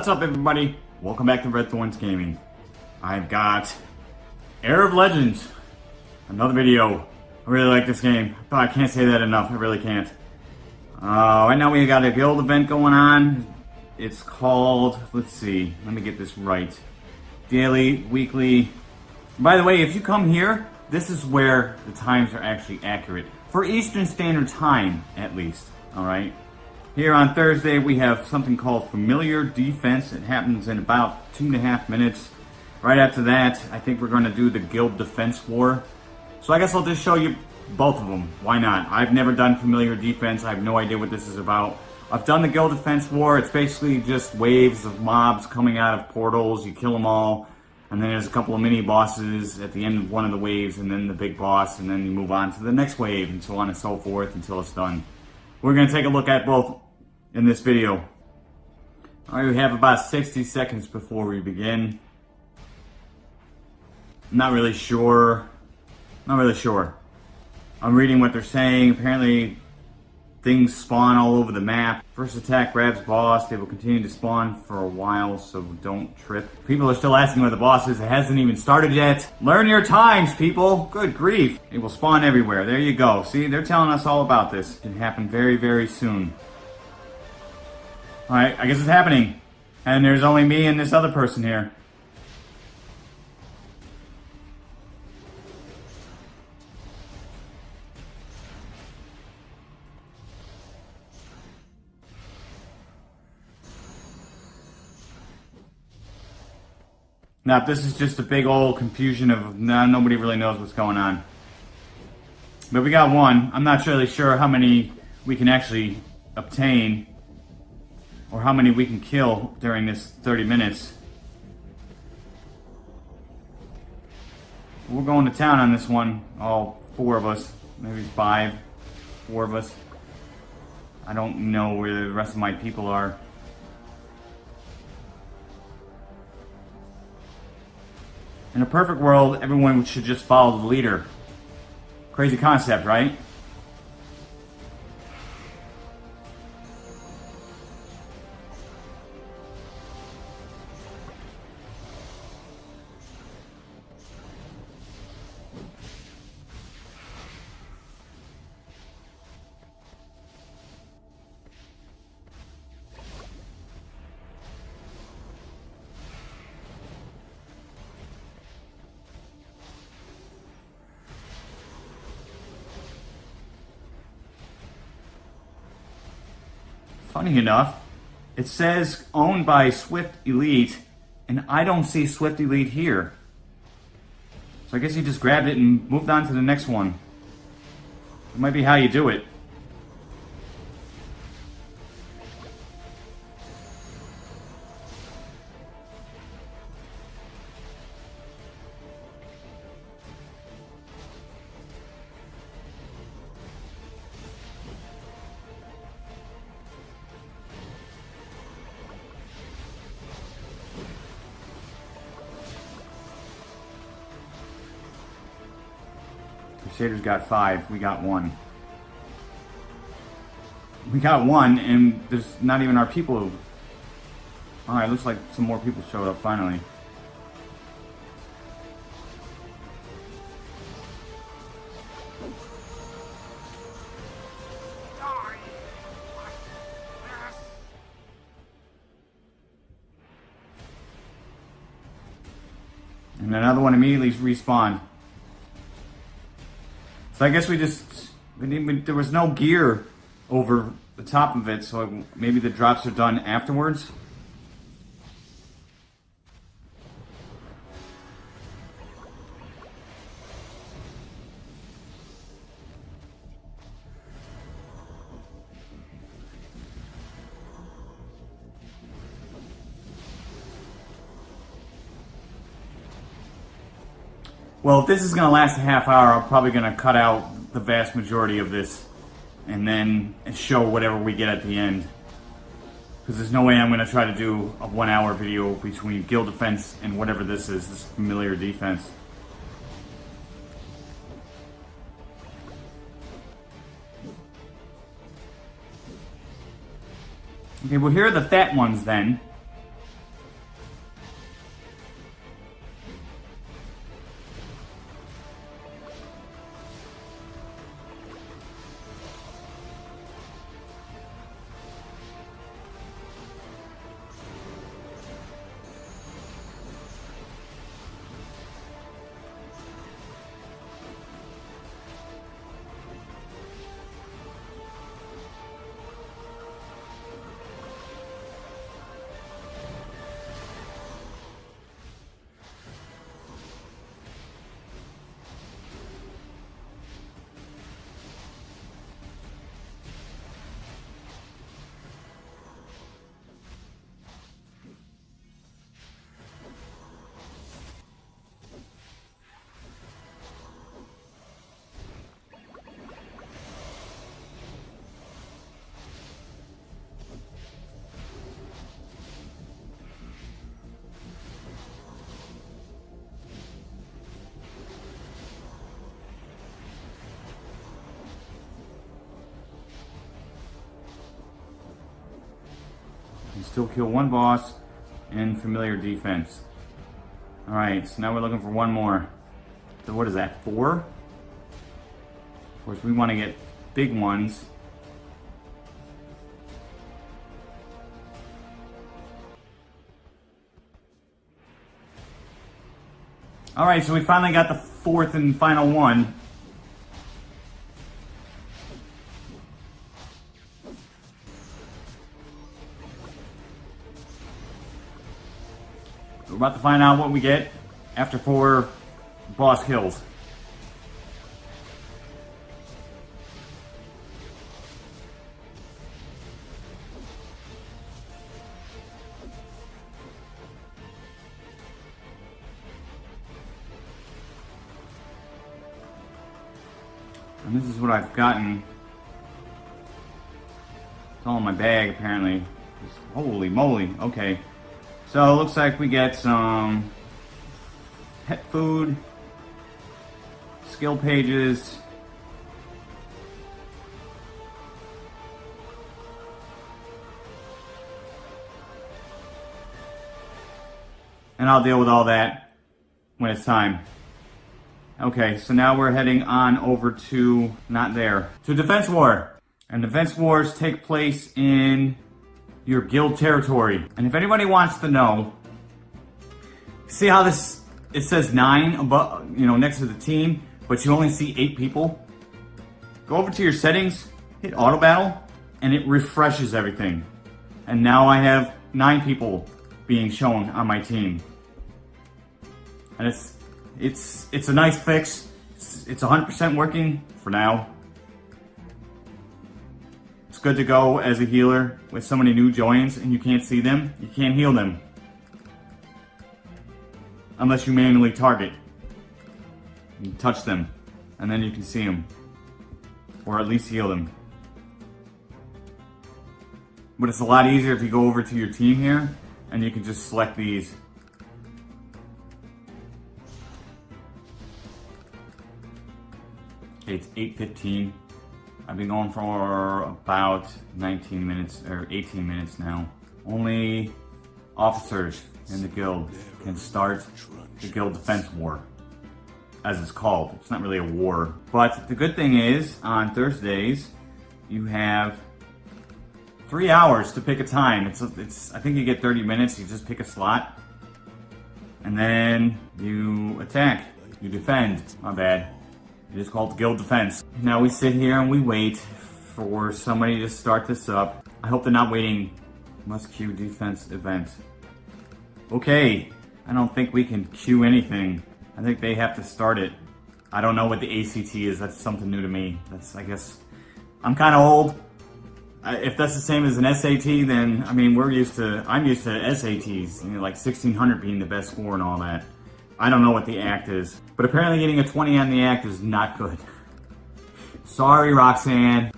What's up, everybody? Welcome back to Red Thorns Gaming. I've got Heir of Legends, another video. I really like this game. Oh, I can't say that enough. I really can't. Right now we got a guild event going on. It's called, let's see, let me get this right. Daily, weekly. By the way, if you come here, this is where the times are actually accurate. For Eastern Standard Time, at least. Alright? Here on Thursday, we have something called Familiar Defense. It happens in about 2.5 minutes. Right after that, I think we're going to do the Guild Defense War. So I guess I'll just show you both of them. Why not? I've never done Familiar Defense. I have no idea what this is about. I've done the Guild Defense War. It's basically just waves of mobs coming out of portals. You kill them all. And then there's a couple of mini-bosses at the end of one of the waves, and then the big boss, and then you move on to the next wave, and so on and so forth until it's done. We're going to take a look at both in this video. Alright, we have about 60 seconds before we begin. I'm not really sure. I'm reading what they're saying. Apparently, things spawn all over the map. First attack grabs boss. They will continue to spawn for a while, so don't trip. People are still asking where the boss is. It hasn't even started yet. Learn your times, people. Good grief. It will spawn everywhere. There you go. See, they're telling us all about this. It can happen very, very soon. Alright, I guess it's happening. And there's only me and this other person here. Now, this is just a big old confusion of nobody really knows what's going on. But we got one. I'm not really sure how many we can actually obtain, or how many we can kill during this 30 minutes. We're going to town on this one, all 4 of us, maybe 5, 4 of us. I don't know where the rest of my people are. In a perfect world, everyone should just follow the leader. Crazy concept, right? Funny enough, it says owned by Swift Elite, and I don't see Swift Elite here. So I guess you just grabbed it and moved on to the next one. It might be how you do it. Crusaders got 5, we got 1. We got 1, and there's not even our people. Alright, looks like some more people showed up finally. And another one immediately respawned. So I guess there was no gear over the top of it, so maybe the drops are done afterwards. Well, if this is going to last a half hour, I'm probably going to cut out the vast majority of this and then show whatever we get at the end. Because there's no way I'm going to try to do a 1 hour video between guild defense and whatever this is, this familiar defense. Okay, well here are the fat ones then. Still kill one boss in familiar defense. Alright, so now we're looking for one more. So what is that, 4? Of course, we want to get big ones. Alright, so we finally got the 4th and final one. We're about to find out what we get after 4 boss kills. And this is what I've gotten. It's all in my bag, apparently. Just, holy moly, okay. So it looks like we get some pet food, skill pages, and I'll deal with all that when it's time. Okay, so now we're heading on over to, not there, to Defense War. And Defense Wars take place in your guild territory. And if anybody wants to know, see how this, it says 9 above, next to the team, but you only see 8 people? Go over to your settings, hit auto battle, and it refreshes everything. And now I have 9 people being shown on my team. And it's a nice fix. It's 100% working for now. It's good to go as a healer with so many new joins and you can't see them. You can't heal them unless you manually target. You touch them and then you can see them, or at least heal them. But it's a lot easier if you go over to your team here and you can just select these. It's 8:15. I've been going for about 19 minutes or 18 minutes now. Only officers in the guild can start the guild defense war, as it's called. It's not really a war. But the good thing is, on Thursdays, you have 3 hours to pick a time. I think you get 30 minutes, you just pick a slot. And then you attack, you defend, my bad. It is called guild defense. Now we sit here and we wait for somebody to start this up. I hope they're not waiting. Must queue defense event. Okay, I don't think we can queue anything. I think they have to start it. I don't know what the ACT is. That's something new to me. I guess, I'm kind of old. If that's the same as an SAT, then, I mean, I'm used to SATs, like 1600 being the best score and all that. I don't know what the ACT is, but apparently getting a 20 on the ACT is not good. Sorry, Roxanne.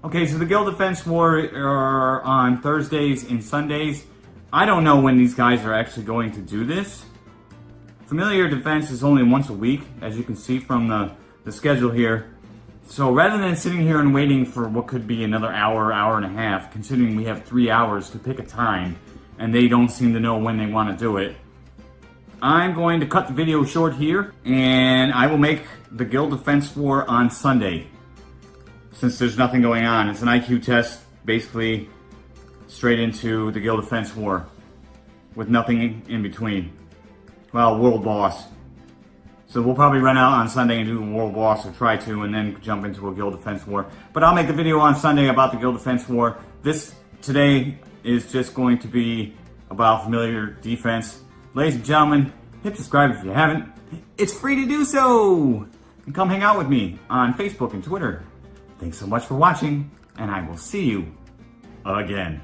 Okay, so the Guild Defense War are on Thursdays and Sundays. I don't know when these guys are actually going to do this. Familiar Defense is only once a week, as you can see from the schedule here. So rather than sitting here and waiting for what could be another hour, hour and a half, considering we have 3 hours to pick a time, and they don't seem to know when they want to do it, I'm going to cut the video short here, and I will make the Guild Defense War on Sunday. Since there's nothing going on, it's an IQ test, basically straight into the Guild Defense War, with nothing in between. Well, World Boss. So we'll probably run out on Sunday and do a World Boss, or try to, and then jump into a Guild Defense War. But I'll make the video on Sunday about the Guild Defense War. This today is just going to be about familiar defense. Ladies and gentlemen, hit subscribe if you haven't. It's free to do so! And come hang out with me on Facebook and Twitter. Thanks so much for watching, and I will see you again.